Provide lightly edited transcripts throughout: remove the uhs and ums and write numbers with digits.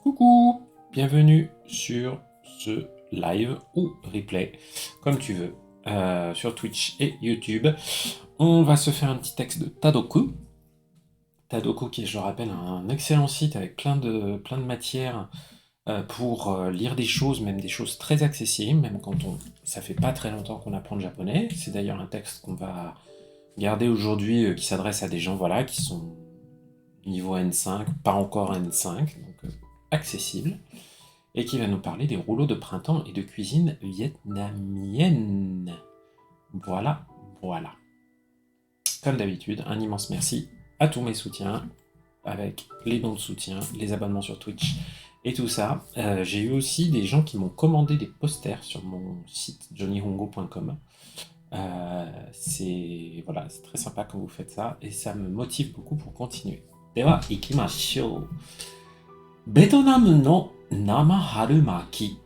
Coucou, bienvenue sur ce live ou replay, comme tu veux, sur Twitch et YouTube. On va se faire un petit texte de Tadoku. Tadoku qui est, je le rappelle, un excellent site avec plein de matières pour lire des choses, même des choses très accessibles, même quand ça fait pas très longtemps qu'on apprend le japonais. C'est d'ailleurs un texte qu'on va garder aujourd'hui qui s'adresse à des gens voilà, qui sont niveau N5, pas encore N5, donc accessible, et qui va nous parler des rouleaux de printemps et de cuisine vietnamienne. Voilà, voilà. Comme d'habitude, un immense merci à tous mes soutiens, avec les dons de soutien, les abonnements sur Twitch et tout ça. J'ai eu aussi des gens qui m'ont commandé des posters sur mon site johnnyhongo.com. C'est très sympa quand vous faites ça, et ça me motive beaucoup pour continuer. Dewa, ikimashou. ベトナムの生春巻き。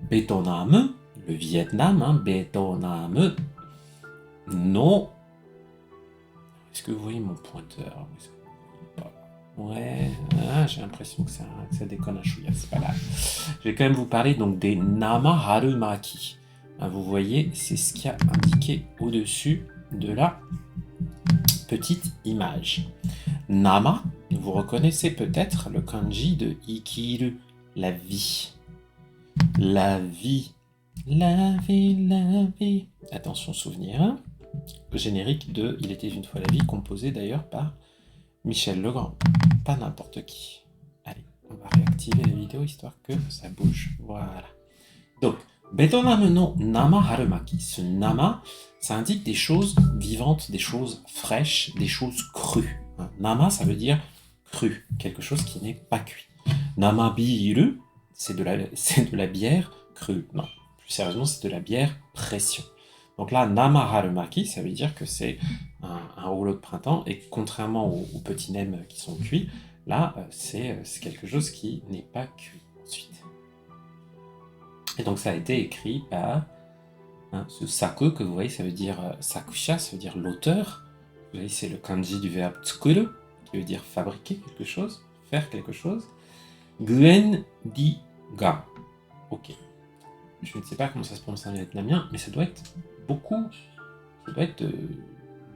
ベトナム le Vietnam, hein, ベトナム no. Est-ce que vous voyez mon pointeur? Ouais, j'ai l'impression que ça déconne un chouïa, c'est pas grave. Je vais quand même vous parler donc des nama harumaki. Vous voyez, c'est ce qu'il y a indiqué au-dessus de la petite image. Nama, vous reconnaissez peut-être le kanji de ikiru, la vie. La vie, la vie, la vie. Attention, souvenir. Le générique de Il était une fois la vie, composé d'ailleurs par Michel Legrand. Pas n'importe qui. Allez, on va réactiver la vidéo histoire que ça bouge. Voilà. Donc, Betonam no nama harumaki. Ce nama, ça indique des choses vivantes, des choses fraîches, des choses crues. Nama, ça veut dire cru, quelque chose qui n'est pas cuit. Nama biru, c'est de la bière crue. Non, plus sérieusement, c'est de la bière pression. Donc là, nama harumaki, ça veut dire que c'est un rouleau de printemps, et contrairement aux petits nems qui sont cuits, là, c'est quelque chose qui n'est pas cuit ensuite. Et donc ça a été écrit par ce saku que vous voyez, ça veut dire sakusha, ça veut dire l'auteur. Vous voyez, c'est le kanji du verbe tsukuru, qui veut dire fabriquer quelque chose, faire quelque chose. Guen di ga. Ok. Je ne sais pas comment ça se prononce en vietnamien, mais ça doit être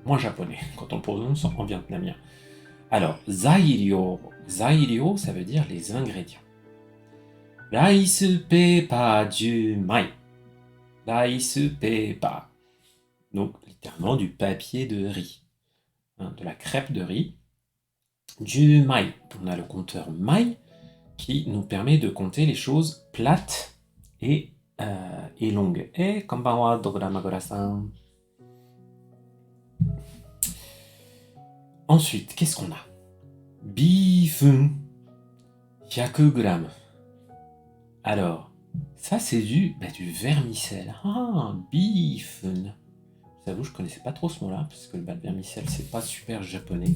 moins japonais quand on le prononce en vietnamien. Alors, zairyo. Zairyo, ça veut dire les ingrédients. Rice paper du mai. Rice paper. Donc, littéralement du papier de riz. De la crêpe de riz. Du mai. On a le compteur mai qui nous permet de compter les choses plates et longues. Et konbanwa, Magora-san. Ensuite, qu'est-ce qu'on a? Bifun, 100 grammes. Alors, ça c'est du vermicelle. Ah, bifun. J'avoue, je connaissais pas trop ce mot-là, parce que le vermicelle, c'est pas super japonais.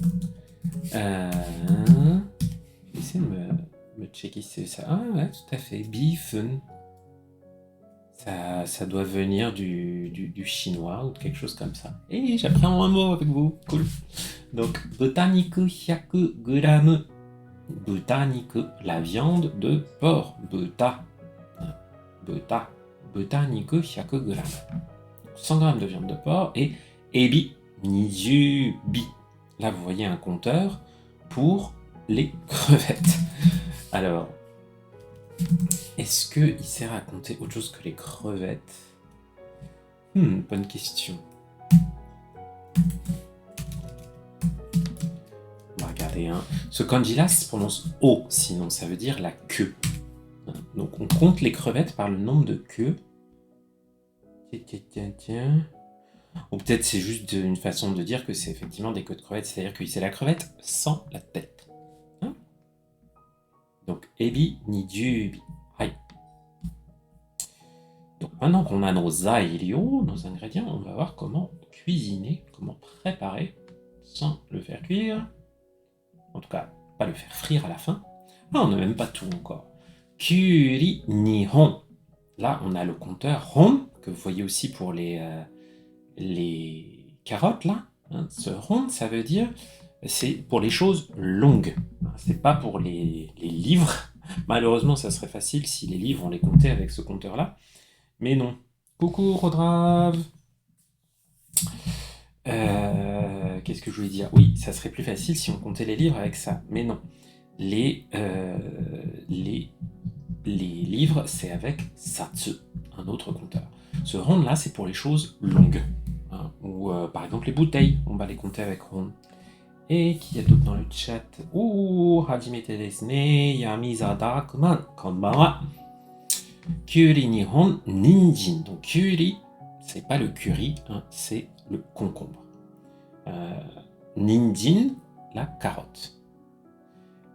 Essayez de me checker si c'est ça. Ah ouais, tout à fait. Bifun. Ça doit venir du chinois ou de quelque chose comme ça. Et j'apprends un mot avec vous. Cool. Donc, butaniku 100 grammes. Butaniku, la viande de porc. Butaniku 100 grammes. 100 grammes de viande de porc. Et ebi 20 bi. Là, vous voyez un compteur pour les crevettes. Alors, est-ce qu'il sert à compter autre chose que les crevettes? Bonne question. On va regarder. Ce kanji-là se prononce O, sinon ça veut dire la queue. Donc on compte les crevettes par le nombre de queues. Tiens. Ou peut-être c'est juste une façon de dire que c'est effectivement des queues de crevettes, c'est-à-dire que c'est la crevette sans la tête. Donc, ebi ni jubi. Donc maintenant qu'on a nos zairyo, nos ingrédients, on va voir comment cuisiner, comment préparer sans le faire cuire. En tout cas, pas le faire frire à la fin. Ah, on n'a même pas tout encore. Kuri nihon. Là, on a le compteur hon, que vous voyez aussi pour les carottes, là. Ce hon, ça veut dire, c'est pour les choses longues. C'est pas pour les livres Malheureusement, ça serait facile si les livres, on les comptait avec ce compteur-là. Mais non. Coucou, Rodrave. Qu'est-ce que je voulais dire? Oui, ça serait plus facile si on comptait les livres avec ça. Mais non. Les, euh, les, les livres, c'est avec Satsu, un autre compteur. Ce ron-là, c'est pour les choses longues. Hein, ou par exemple les bouteilles, on va les compter avec ron. Et qui y a d'autres dans le chat? Oh, hajimete desu ne, Yamizada Kuman, konbanwa. Kyuri nihon ninjin. Donc kyuri, c'est pas le curry, hein, c'est le concombre. Ninjin, la carotte.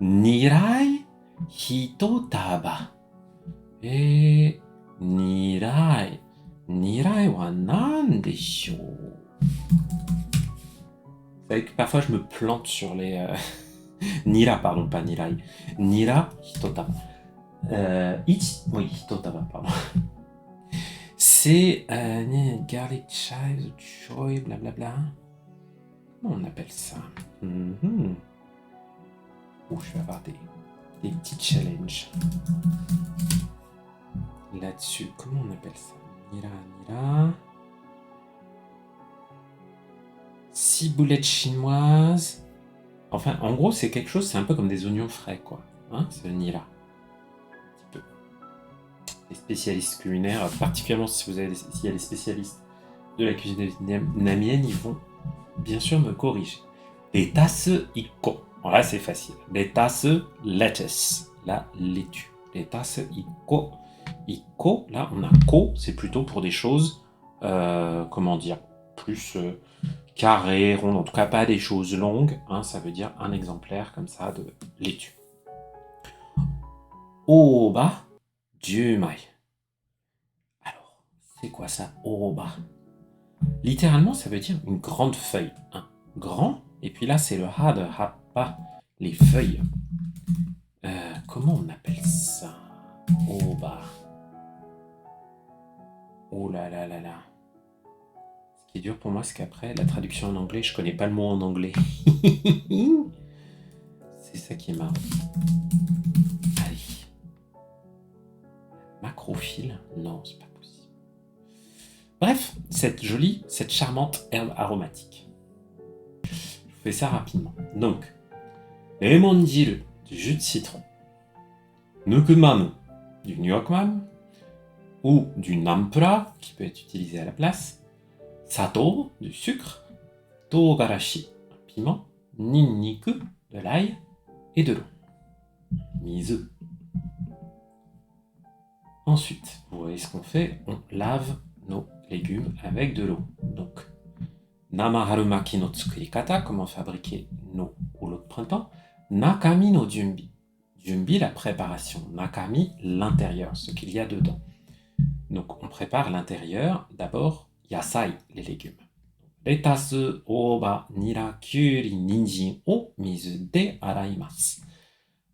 Nirai hitotaba. Et nirai. Nirai wa nan deshou? Vous savez que parfois je me plante sur les... Nira, pardon, pas nirai. Nira hitotaba. Oui, hitotaba, pardon. C'est garlic chives, choi, blablabla. Comment on appelle ça? Oh, je vais avoir des petits challenges là-dessus. Comment on appelle ça? Nira. Ciboulettes chinoises. Enfin, en gros, c'est quelque chose, c'est un peu comme des oignons frais, quoi. Hein, ce nira. Un petit peu. Les spécialistes culinaires, particulièrement s'il y a des spécialistes de la cuisine vietnamienne, ils vont bien sûr me corriger. Lettuce iko. Bon, là, c'est facile. Lettuce, lettuce. La laitue. Lettuce iko. Iko, là, on a ko, c'est plutôt pour des choses, comment dire, plus carrées, rondes, en tout cas pas des choses longues. Hein, ça veut dire un exemplaire comme ça de laitue. Oba, jumai. Alors, c'est quoi ça, oba? Littéralement, ça veut dire une grande feuille. Hein. Grand, et puis là, c'est le ha de happa, les feuilles. Comment on appelle ça? Oba. Oh là là là là. Ce qui est dur pour moi, c'est qu'après, la traduction en anglais, je connais pas le mot en anglais. C'est ça qui est marrant. Allez. Macrophile? Non, c'est pas possible. Bref, cette charmante herbe aromatique. Je fais ça rapidement. Donc, lemon jiru, du jus de citron. Nukumamu, du nyokmamu. Ou du nampura, qui peut être utilisé à la place. Sato, du sucre. Togarashi, un piment. Ninniku, de l'ail. Et de l'eau. Mizu. Ensuite, vous voyez ce qu'on fait? On lave nos légumes avec de l'eau. Donc, nama harumaki no tsukurikata, comment fabriquer nos rouleaux de printemps. Nakami no junbi. Junbi, la préparation. Nakami, l'intérieur, ce qu'il y a dedans. Donc, on prépare l'intérieur. D'abord, yasai, les légumes. Lettuce, oba, nira, kyuri, ninjin o mizu de araimasu.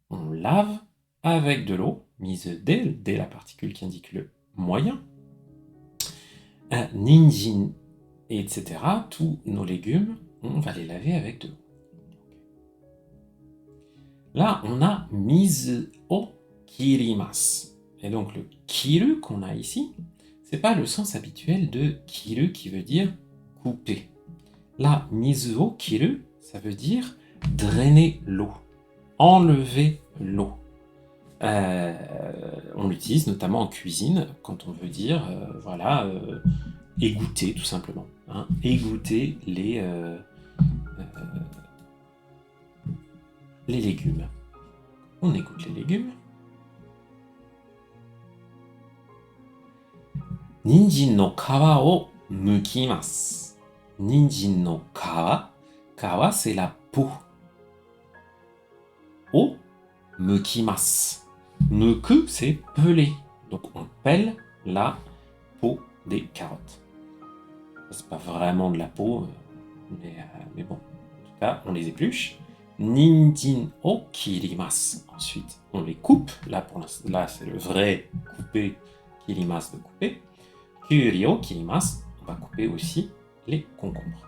On lave avec de l'eau, mizu de, la particule qui indique le moyen. Ninjin, etc. Tous nos légumes, on va les laver avec de l'eau. Là, on a mizu o kirimasu. Et donc le kiru qu'on a ici, c'est pas le sens habituel de kiru qui veut dire couper. Là, mizu o kiru, ça veut dire drainer l'eau, enlever l'eau. On l'utilise notamment en cuisine quand on veut dire, égoutter tout simplement. Hein, égoutter les légumes. On égoutte les légumes. Ninjin no kawa o mukimasu. Ninjin no kawa. Kawa, c'est la peau. O mukimasu. Muku, c'est peler. Donc on pèle la peau des carottes. C'est pas vraiment de la peau, mais bon. En tout cas, on les épluche. Ninjin o kirimasu. Ensuite, on les coupe. Là, c'est le vrai couper. Kirimasu de couper. Kyuri o kirimasu. On va couper aussi les concombres.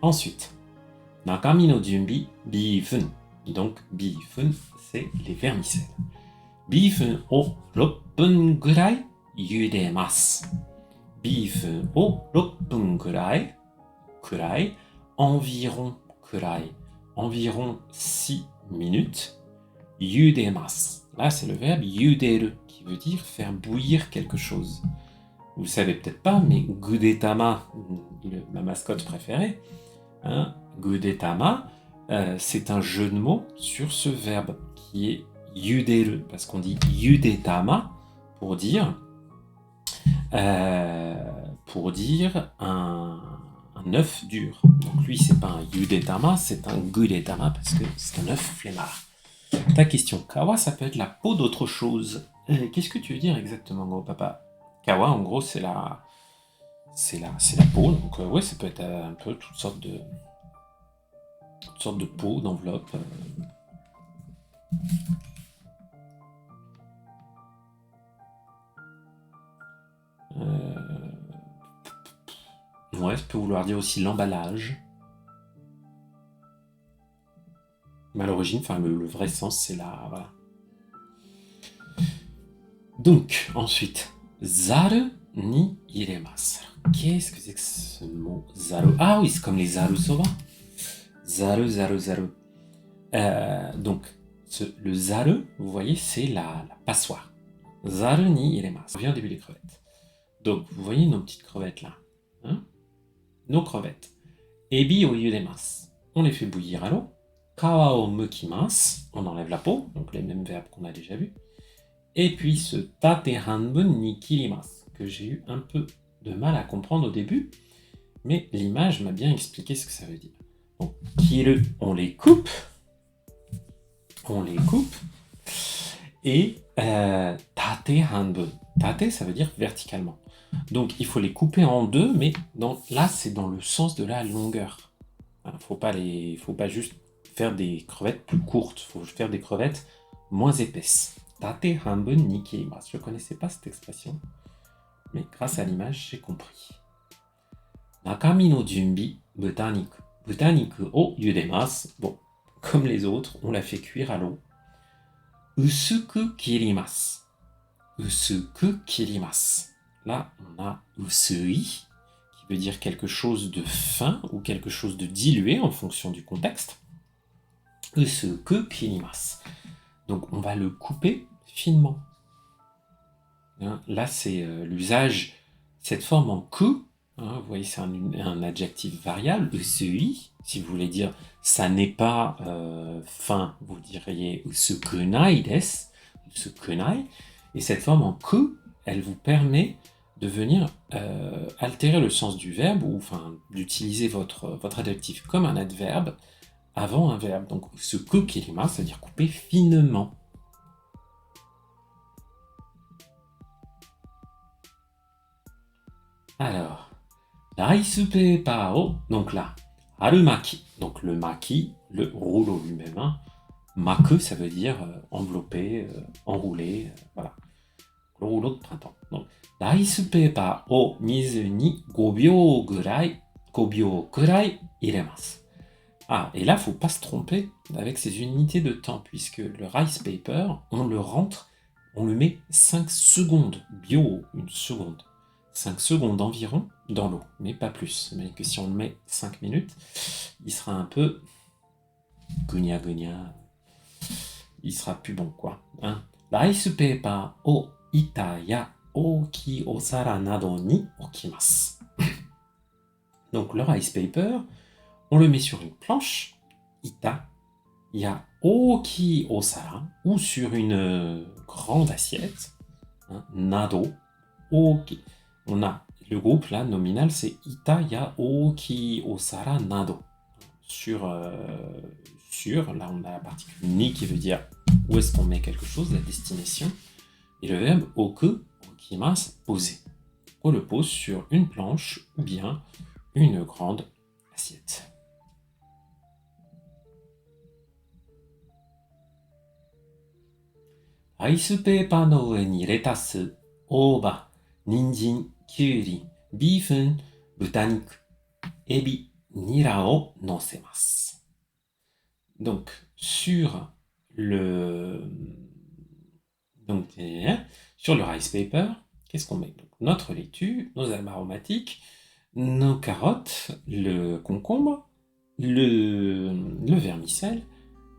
Ensuite, nakami no junbi, bifun. Donc, beefun, c'est les vermicelles. Beefun o 6分ぐらい茹でます。beefun o 6分ぐらい environ くらい environ 6 minutes 茹でます。Là, c'est le verbe yuderu qui veut dire faire bouillir quelque chose. Vous ne savez peut-être pas, mais Gudetama, ma mascotte préférée, hein, Gudetama, c'est un jeu de mots sur ce verbe qui est yuderu, parce qu'on dit yudetama pour dire un œuf dur. Donc lui, c'est pas un yudetama, c'est un gudetama parce que c'est un œuf flemmard. Ta question, kawa, ça peut être la peau d'autre chose. Qu'est-ce que tu veux dire exactement, gros papa? Kawa, en gros, c'est la peau. Donc ouais, ça peut être un peu toutes sortes de peau, d'enveloppe. Ouais, ça peut vouloir dire aussi l'emballage. Mais à l'origine, enfin le vrai sens, c'est la... Voilà. Donc, ensuite, zaru ni iremasu. Qu'est-ce que c'est que ce mot zaru? Ah oui, c'est comme les zaru soba. Zaru, zaru, zaru. Donc, le zaru, vous voyez, c'est la passoire. Zaru ni iremasu. On vient au début des crevettes. Donc, vous voyez nos petites crevettes là. Hein, nos crevettes. Ebi o yudemasu. On les fait bouillir à l'eau. Kawa o mukimasu. On enlève la peau, donc les mêmes verbes qu'on a déjà vus. Et puis ce tate hanbun ni kirimasu, que j'ai eu un peu de mal à comprendre au début, mais l'image m'a bien expliqué ce que ça veut dire. Donc, kiru, on les coupe, et tate hanbun, tate ça veut dire verticalement. Donc il faut les couper en deux, mais là c'est dans le sens de la longueur. Il ne faut pas juste faire des crevettes plus courtes, il faut faire des crevettes moins épaisses. Tate hanbun ni kirimasu. Je ne connaissais pas cette expression, mais grâce à l'image, j'ai compris. Nakami no junbi, butaniku. Butaniku o yudemasu. Bon, comme les autres, on l'a fait cuire à l'eau. Usuku kirimasu. Usuku kirimasu. Là, on a usui, qui veut dire quelque chose de fin ou quelque chose de dilué en fonction du contexte. Usuku kirimasu. Donc, on va le couper finement. Hein, là, c'est l'usage, cette forme en ku. Hein, vous voyez, c'est un adjectif variable, usui. Si vous voulez dire ça n'est pas fin, vous diriez usukunai desu, usukunai. Et cette forme en ku, elle vous permet de venir altérer le sens du verbe, ou enfin d'utiliser votre adjectif comme un adverbe avant un verbe. Donc, usuku kirimasu, c'est-à-dire couper finement. Alors, rice paper o, donc là, harumaki, donc le maki, le rouleau lui-même. Hein. Maku, ça veut dire enveloppé, enroulé, voilà. Le rouleau de printemps. Donc, rice paper o mizu ni 5 byou kurai iremasu. Ah, et là, il ne faut pas se tromper avec ces unités de temps, puisque le rice paper, on le rentre, on le met 5 secondes, bio, une seconde, 5 secondes environ dans l'eau, mais pas plus. Mais que si on le met 5 minutes, il sera un peu gugna gugna, il sera plus bon, quoi. Hein. Rice paper o ita ya oki osara nado ni okimasu. Donc le rice paper, on le met sur une planche, ita, ya oki osara, ou sur une grande assiette, hein, nado, oki. On a le groupe là, nominal, c'est ita, ya oki osara nado. Sur, là on a la particule ni qui veut dire où est-ce qu'on met quelque chose, la destination, et le verbe oku, okimasu, poser. On le pose sur une planche ou bien une grande assiette. Rice paper no ue ni retasu, oba, ninjin, kyuri, beefun, butaniku, ebi, nira o nosemasu. Donc, sur le, donc, sur le rice paper, qu'est-ce qu'on met? Donc, notre laitue, nos herbes aromatiques, nos carottes, le concombre, le vermicelle,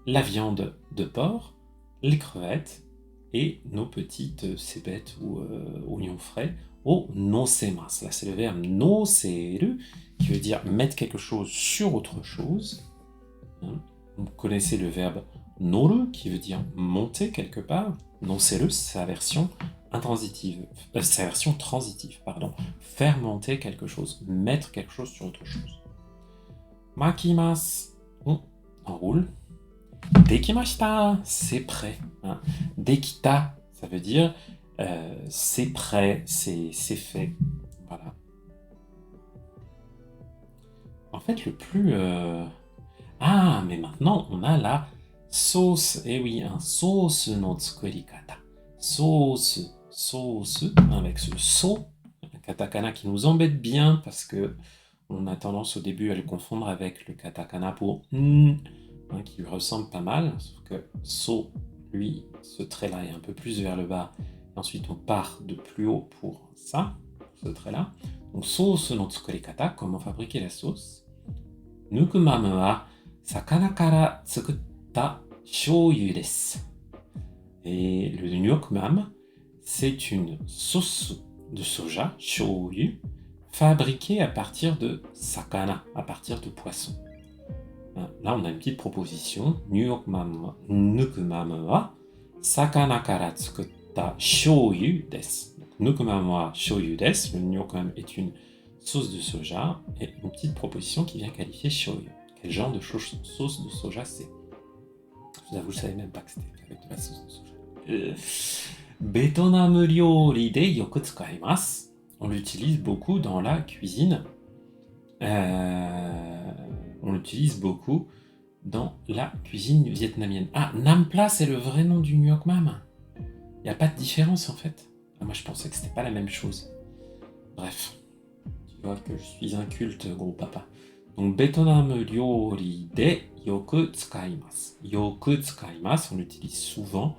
la viande de porc, les crevettes et nos petites cébettes ou oignons frais au nosemas. Là, c'est le verbe noseru qui veut dire mettre quelque chose sur autre chose. Vous connaissez le verbe noru qui veut dire monter quelque part. Noseru, c'est sa version intransitive, sa version transitive, pardon. Faire monter quelque chose, mettre quelque chose sur autre chose. Makimasu, on enroule. Dekimashita, c'est prêt. Hein. Dekita, ça veut dire c'est prêt, c'est fait. Voilà. En fait, le plus... Ah, mais maintenant, on a la sauce. Eh oui, un sauce no tsukurikata. Sauce, avec ce so, un katakana qui nous embête bien parce que on a tendance au début à le confondre avec le katakana pour qui lui ressemble pas mal, sauf que so, lui, ce trait-là est un peu plus vers le bas, et ensuite on part de plus haut pour ça, ce trait-là. Donc sauce no tsukurikata, comment fabriquer la sauce. Nukumamu wa sakana kara tsukutta shoyu desu. Et le nyokmam, c'est une sauce de soja, shoyu, fabriquée à partir de sakana, à partir de poisson. Là, on a une petite proposition. Nukumamu wa sakana kara tsukutta shoyu desu. Nukumamu wa shoyu desu. Le nyokmam est une sauce de soja et une petite proposition qui vient qualifier shoyu. Quel genre de sauce de soja c'est? Je vous avoue, je ne savais même pas que c'était avec de la sauce de soja. Betonam ryori de yoku tsukaimasu. On l'utilise beaucoup dans la cuisine. On l'utilise beaucoup dans la cuisine vietnamienne. Ah, Nam Pla, c'est le vrai nom du Nuoc Mam. Il n'y a pas de différence en fait. Ah, moi, je pensais que c'était pas la même chose. Bref, tu vois que je suis un culte, gros papa. Donc, Betonam ryori de yoku tsukaimasu. Yoku tsukaimasu, on l'utilise souvent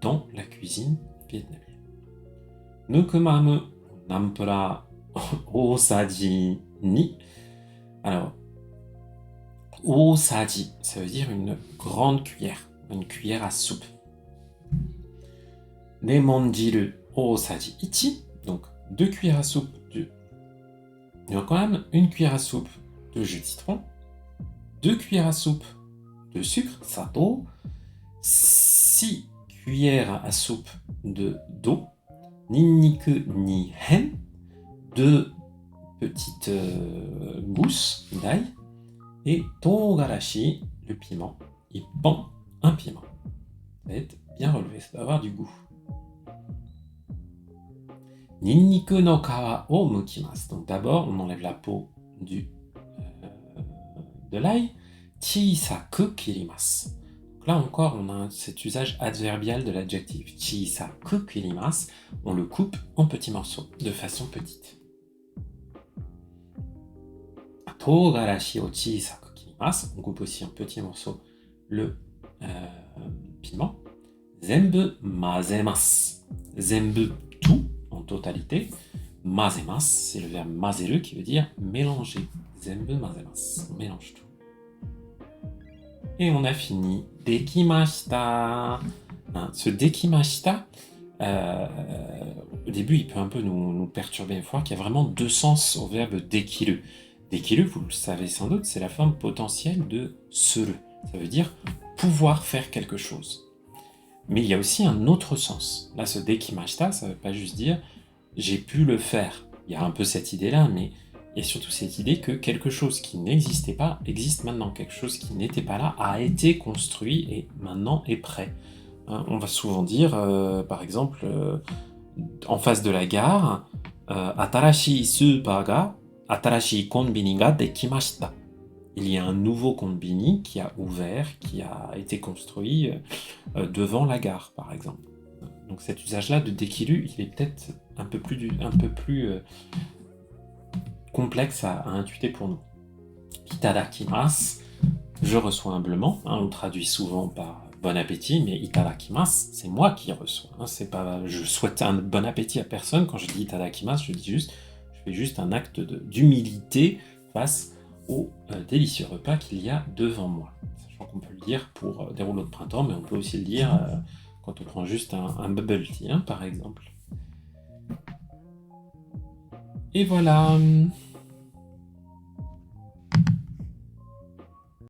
dans la cuisine vietnamienne. Nukumamu nampura osaji ni. Alors, osaji, ça veut dire une grande cuillère, une cuillère à soupe. Lemonjiru osaji ichi, donc 2 cuillères à soupe de nyokam, 1 cuillère à soupe de jus de citron, 2 cuillères à soupe de sucre, sato, 6 cuillères à soupe d'eau, ninniku ni hen, 2 petites gousses d'ail, et togarashi, le piment, ippan, un piment. Ça va être bien relevé, ça va avoir du goût. Ninniku no kawa o mukimasu. Donc d'abord, on enlève la peau de l'ail. Chisaku kirimasu. Donc là encore, on a cet usage adverbial de l'adjectif. Chisaku kirimasu. On le coupe en petits morceaux, de façon petite. Togarashi o chisaku kirimasu. On coupe aussi en petits morceaux le piment. Zenbu mazemasu. Zenbu, tout, en totalité. Mazemasu, c'est le verbe mazeru qui veut dire mélanger. Zenbu mazemasu, on mélange tout. Et on a fini. Dekimashita. Ce dekimashita, au début, il peut un peu nous perturber. Il faut voir qu'il y a vraiment 2 sens au verbe dekiru. Dekiru, vous le savez sans doute, c'est la forme potentielle de suru. Ça veut dire pouvoir faire quelque chose. Mais il y a aussi un autre sens. Là, ce dekimashita, ça ne veut pas juste dire j'ai pu le faire. Il y a un peu cette idée-là, mais il y a surtout cette idée que quelque chose qui n'existait pas existe maintenant. Quelque chose qui n'était pas là a été construit et maintenant est prêt. On va souvent dire, par exemple, en face de la gare, Atarashi super ga, Atarashi konbini ga dekimashita. Il y a un nouveau konbini qui a ouvert, qui a été construit devant la gare, par exemple. Donc cet usage-là de dekiru, il est peut-être un peu plus complexe à intuiter pour nous. Itadakimasu, Je reçois humblement, hein, on traduit souvent par bon appétit, mais itadakimasu, c'est moi qui reçois. Hein, c'est pas, je souhaite un bon appétit à personne. Quand je dis itadakimasu, je fais juste un acte d'humilité face au délicieux repas qu'il y a devant moi. Sachant qu'on peut le dire pour des rouleaux de printemps, mais on peut aussi le dire quand on prend juste un bubble tea, hein, par exemple. Et voilà.